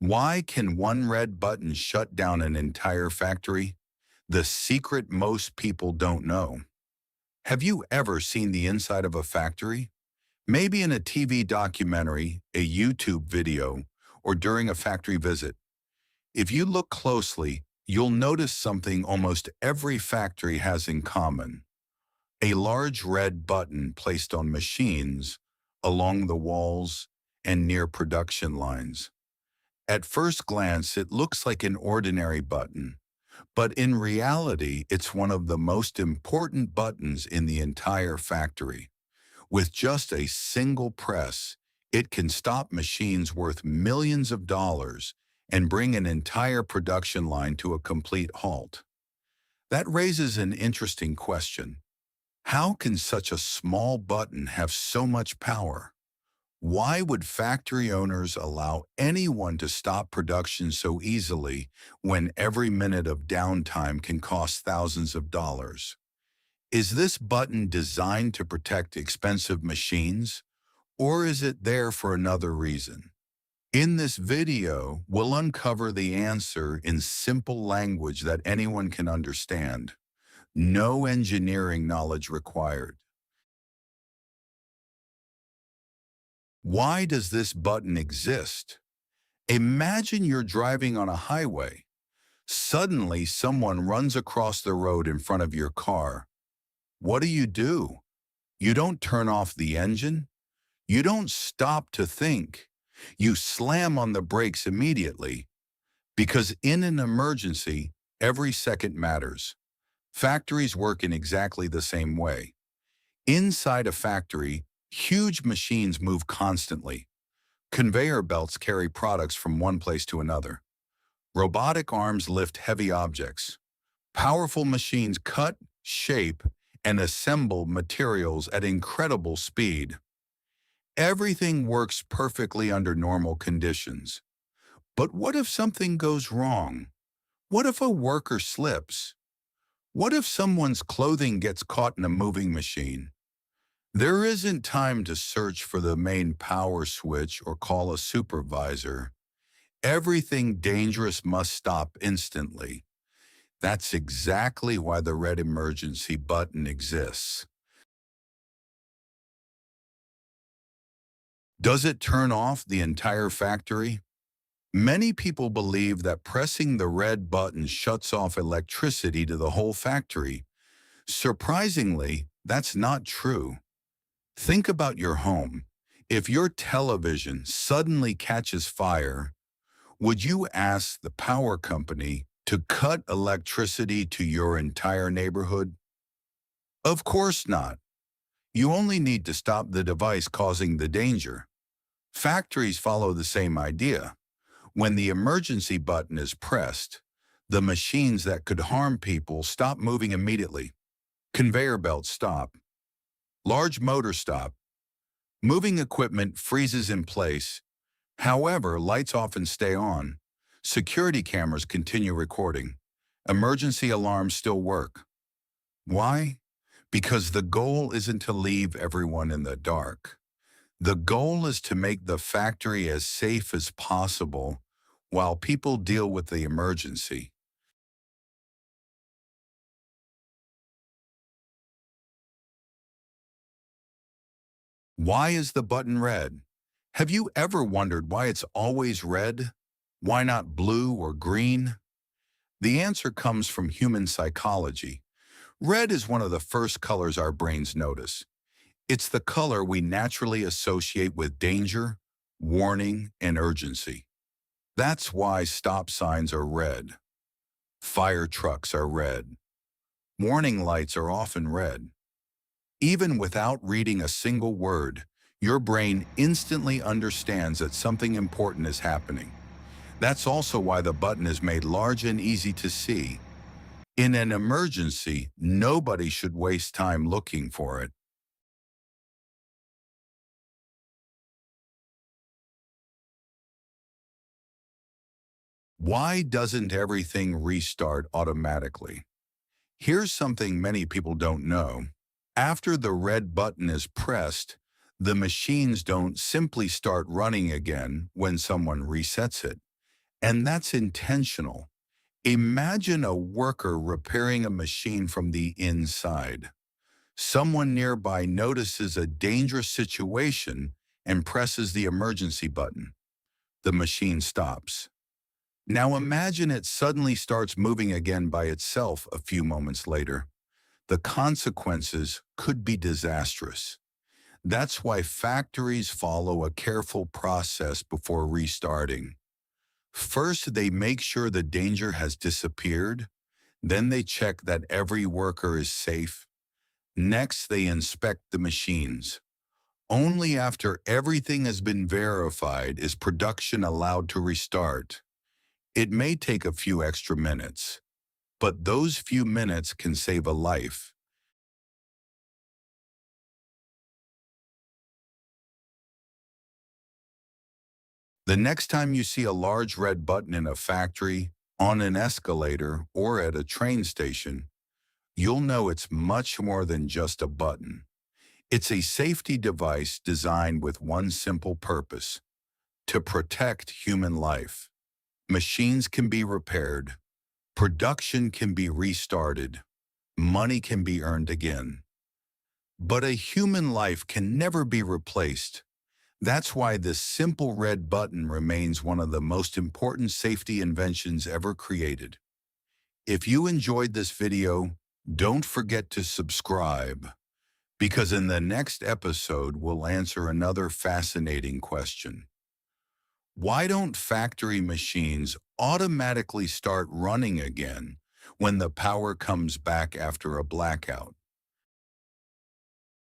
Why can one red button shut down an entire factory? The secret most people don't know. Have you ever seen the inside of a factory? Maybe in a TV documentary, a YouTube video, or during a factory visit. If you look closely, you'll notice something almost every factory has in common. A large red button placed on machines, along the walls, and near production lines. At first glance, it looks like an ordinary button, but in reality, it's one of the most important buttons in the entire factory. With just a single press, it can stop machines worth millions of dollars and bring an entire production line to a complete halt. That raises an interesting question. How can such a small button have so much power? Why would factory owners allow anyone to stop production so easily when every minute of downtime can cost thousands of dollars? Is this button designed to protect expensive machines, or is it there for another reason? In this video, we'll uncover the answer in simple language that anyone can understand. No engineering knowledge required. Why does this button exist? Imagine you're driving on a highway. Suddenly, someone runs across the road in front of your car. What do? You don't turn off the engine. You don't stop to think. You slam on the brakes immediately. Because in an emergency, every second matters. Factories work in exactly the same way. Inside a factory, huge machines move constantly. Conveyor belts carry products from one place to another. Robotic arms lift heavy objects. Powerful machines cut, shape, and assemble materials at incredible speed. Everything works perfectly under normal conditions. But what if something goes wrong? What if a worker slips? What if someone's clothing gets caught in a moving machine? There isn't time to search for the main power switch or call a supervisor. Everything dangerous must stop instantly. That's exactly why the red emergency button exists. Does it turn off the entire factory? Many people believe that pressing the red button shuts off electricity to the whole factory. Surprisingly, that's not true. Think about your home. If your television suddenly catches fire, would you ask the power company to cut electricity to your entire neighborhood? Of course not. You only need to stop the device causing the danger. Factories follow the same idea. When the emergency button is pressed, the machines that could harm people stop moving immediately. Conveyor belts stop. Large motors stop. Moving equipment freezes in place. However, lights often stay on. Security cameras continue recording. Emergency alarms still work. Why? Because the goal isn't to leave everyone in the dark. The goal is to make the factory as safe as possible while people deal with the emergency. Why is the button red? Have you ever wondered why it's always red? Why not blue or green? The answer comes from human psychology. Red is one of the first colors our brains notice. It's the color we naturally associate with danger, warning, and urgency. That's why stop signs are red. Fire trucks are red. Warning lights are often red. Even without reading a single word, your brain instantly understands that something important is happening. That's also why the button is made large and easy to see. In an emergency, nobody should waste time looking for it. Why doesn't everything restart automatically? Here's something many people don't know. After the red button is pressed, the machines don't simply start running again when someone resets it. And that's intentional. Imagine a worker repairing a machine from the inside. Someone nearby notices a dangerous situation and presses the emergency button. The machine stops. Now imagine it suddenly starts moving again by itself a few moments later. The consequences could be disastrous. That's why factories follow a careful process before restarting. First, they make sure the danger has disappeared. Then they check that every worker is safe. Next, they inspect the machines. Only after everything has been verified is production allowed to restart. It may take a few extra minutes, but those few minutes can save a life. The next time you see a large red button in a factory, on an escalator, or at a train station, you'll know it's much more than just a button. It's a safety device designed with one simple purpose: to protect human life. Machines can be repaired, production can be restarted, money can be earned again. But a human life can never be replaced. That's why this simple red button remains one of the most important safety inventions ever created. If you enjoyed this video, don't forget to subscribe, because in the next episode we'll answer another fascinating question. Why don't factory machines automatically start running again when the power comes back after a blackout?